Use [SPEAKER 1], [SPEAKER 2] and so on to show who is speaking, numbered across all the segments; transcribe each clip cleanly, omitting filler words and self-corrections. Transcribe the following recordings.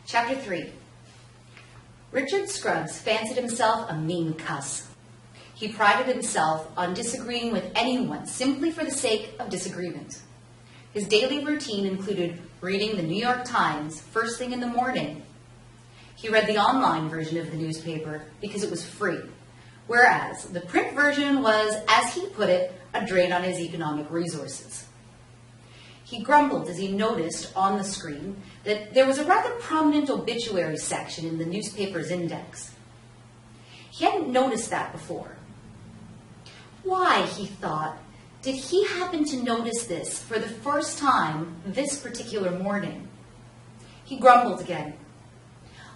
[SPEAKER 1] Chapter 3. Richard Scruggs fancied himself a mean cuss. He prided himself on disagreeing with anyone simply for the sake of disagreement. His daily routine included reading the New York Times first thing in the morning. He read the online version of the newspaper because it was free, whereas the print version was, as he put it, a drain on his economic resources. He grumbled as he noticed on the screen that there was a rather prominent obituary section in the newspaper's index. He hadn't noticed that before. Why, he thought, did he happen to notice this for the first time this particular morning? He grumbled again.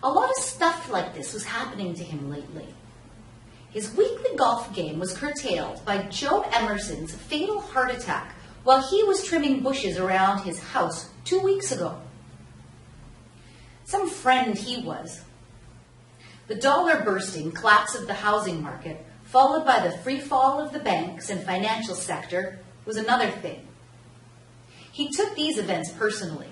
[SPEAKER 1] A lot of stuff like this was happening to him lately. His weekly golf game was curtailed by Joe Emerson's fatal heart attack while he was trimming bushes around his house 2 weeks ago. Some friend he was. The dollar-bursting collapse of the housing market, followed by the free fall of the banks and financial sector, was another thing. He took these events personally.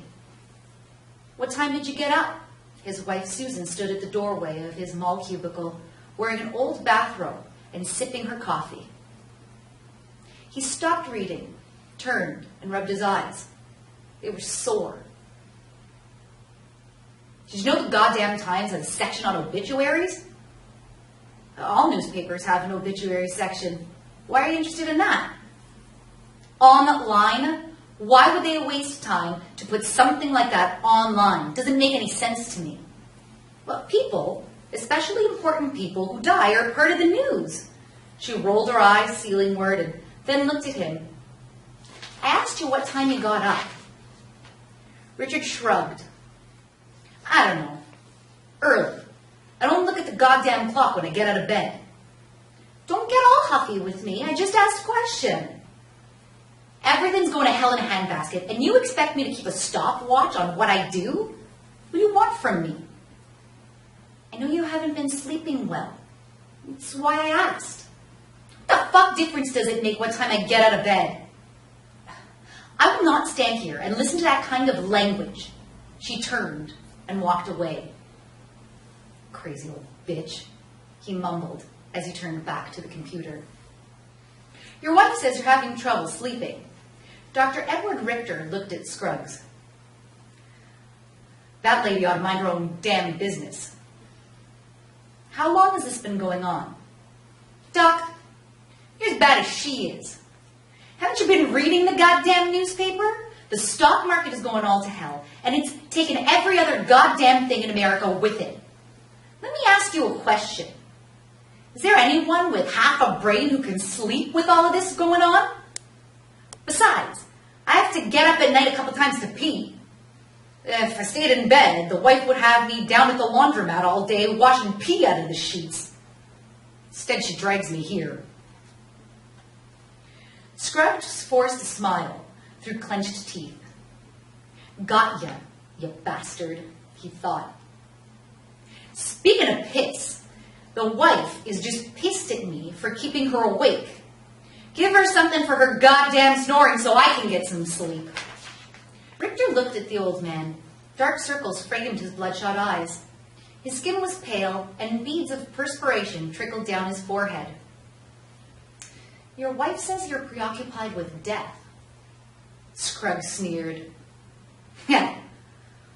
[SPEAKER 1] What time did you get up? His wife Susan stood at the doorway of his mall cubicle, wearing an old bathrobe and sipping her coffee. He stopped reading, turned, and rubbed his eyes. They were sore. Did you know the goddamn Times has a section on obituaries? All newspapers have an obituary section. Why are you interested in that? Online? Why would they waste time to put something like that online? Doesn't make any sense to me. Well, people, especially important people who die, are part of the news. She rolled her eyes ceilingward and then looked at him. I asked you what time you got up. Richard shrugged. I don't know. Early. I don't look at the goddamn clock when I get out of bed. Don't get all huffy with me. I just asked a question. Everything's going to hell in a handbasket, and you expect me to keep a stopwatch on what I do? What do you want from me? I know you haven't been sleeping well. That's why I asked. What the fuck difference does it make what time I get out of bed? I will not stand here and listen to that kind of language. She turned and walked away. Crazy old bitch, he mumbled as he turned back to the computer. Your wife says you're having trouble sleeping. Dr. Edward Richter looked at Scruggs. That lady ought to mind her own damn business. How long has this been going on? Doc, you're as bad as she is. Haven't you been reading the goddamn newspaper? The stock market is going all to hell, and it's taken every other goddamn thing in America with it. Let me ask you a question. Is there anyone with half a brain who can sleep with all of this going on? Besides, I have to get up at night a couple times to pee. If I stayed in bed, the wife would have me down at the laundromat all day washing pee out of the sheets. Instead, she drags me here. Scruggs forced a smile through clenched teeth. Got ya, you bastard, he thought. Speaking of piss, the wife is just pissed at me for keeping her awake. Give her something for her goddamn snoring so I can get some sleep. Richter looked at the old man. Dark circles framed his bloodshot eyes. His skin was pale, and beads of perspiration trickled down his forehead. Your wife says you're preoccupied with death. Scruggs sneered. Yeah,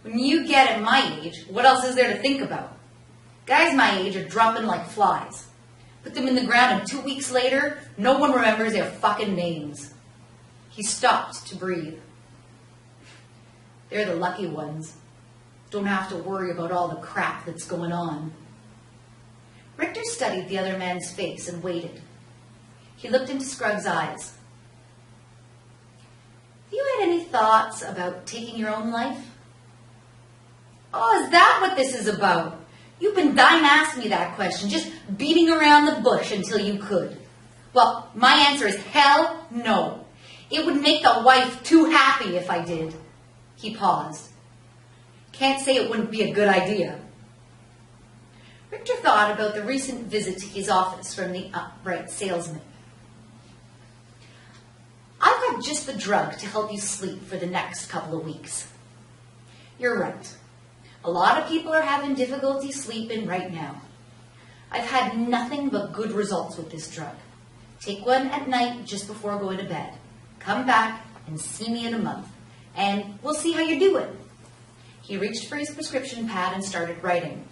[SPEAKER 1] when you get at my age, what else is there to think about? Guys my age are dropping like flies. Put them in the ground and 2 weeks later, no one remembers their fucking names. He stopped to breathe. They're the lucky ones. Don't have to worry about all the crap that's going on. Richter studied the other man's face and waited. He looked into Scruggs' eyes. Have you had any thoughts about taking your own life? Oh, is that what this is about? You've been dying to ask me that question, just beating around the bush until you could. Well, my answer is hell no. It would make the wife too happy if I did. He paused. Can't say it wouldn't be a good idea. Richter thought about the recent visit to his office from the upright salesman. I've got just the drug to help you sleep for the next couple of weeks. You're right. A lot of people are having difficulty sleeping right now. I've had nothing but good results with this drug. Take one at night just before going to bed. Come back and see me in a month, and we'll see how you're doing. He reached for his prescription pad and started writing.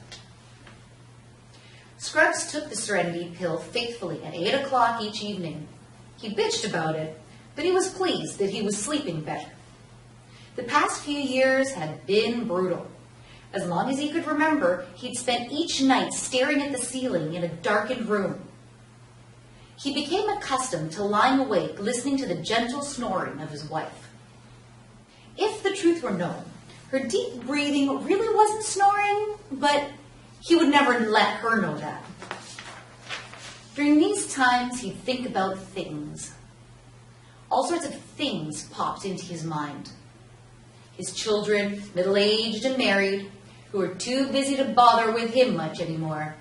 [SPEAKER 1] Scruggs took the Serenity pill faithfully at 8 o'clock each evening. He bitched about it, but he was pleased that he was sleeping better. The past few years had been brutal. As long as he could remember, he'd spent each night staring at the ceiling in a darkened room. He became accustomed to lying awake, listening to the gentle snoring of his wife. If the truth were known, her deep breathing really wasn't snoring, but he would never let her know that. During these times, he'd think about things. All sorts of things popped into his mind. His children, middle-aged and married, who were too busy to bother with him much anymore.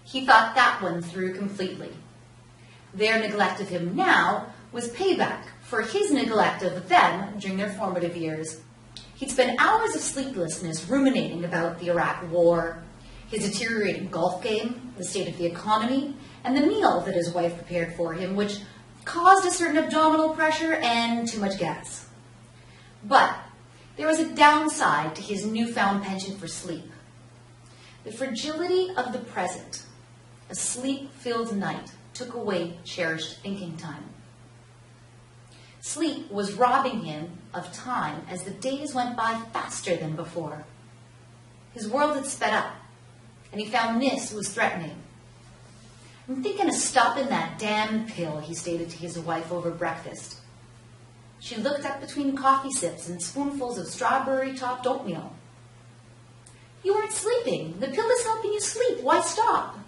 [SPEAKER 1] He thought that one through completely. Their neglect of him now was payback for his neglect of them during their formative years. He'd spend hours of sleeplessness ruminating about the Iraq War, his deteriorating golf game, the state of the economy, and the meal that his wife prepared for him, which caused a certain abdominal pressure and too much gas. But there was a downside to his newfound penchant for sleep. The fragility of the present, a sleep-filled night, took away cherished thinking time. Sleep was robbing him of time as the days went by faster than before. His world had sped up, and he found this was threatening. "I'm thinking of stopping that damn pill," he stated to his wife over breakfast. She looked up between coffee sips and spoonfuls of strawberry-topped oatmeal. "You aren't sleeping. The pill is helping you sleep. Why stop?"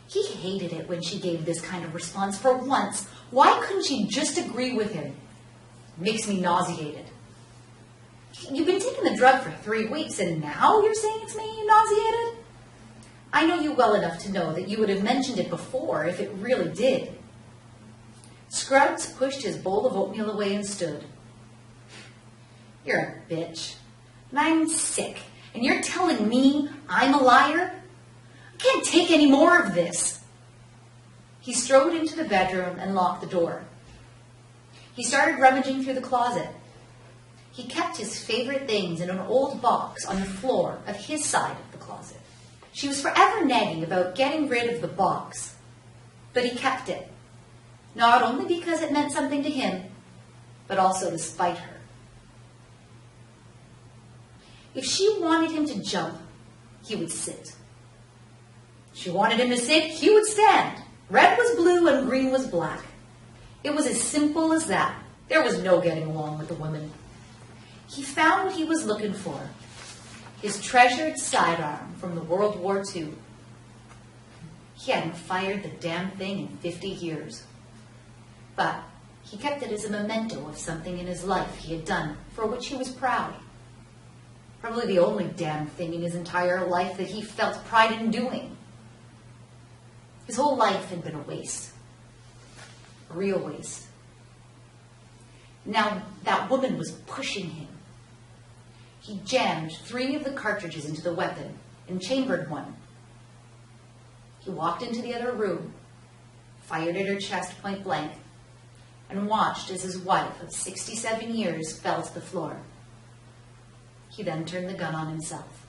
[SPEAKER 1] He hated it when she gave this kind of response. For once, why couldn't she just agree with him? "Makes me nauseated." "You've been taking the drug for 3 weeks, and now you're saying it's making you nauseated?" "I know you well enough to know that you would have mentioned it before if it really did." Scruggs pushed his bowl of oatmeal away and stood. "You're a bitch. And I'm sick. And you're telling me I'm a liar? I can't take any more of this." He strode into the bedroom and locked the door. He started rummaging through the closet. He kept his favorite things in an old box on the floor of his side of the closet. She was forever nagging about getting rid of the box, but he kept it. Not only because it meant something to him, but also to spite her. If she wanted him to jump, he would sit. She wanted him to sit, he would stand. Red was blue and green was black. It was as simple as that. There was no getting along with the woman. He found what he was looking for, his treasured sidearm from the World War II. He hadn't fired the damn thing in 50 years. But he kept it as a memento of something in his life he had done for which he was proud. Probably the only damn thing in his entire life that he felt pride in doing. His whole life had been a waste. A real waste. Now that woman was pushing him. He jammed 3 of the cartridges into the weapon and chambered one. He walked into the other room, fired at her chest point blank, and watched as his wife of 67 years fell to the floor. He then turned the gun on himself.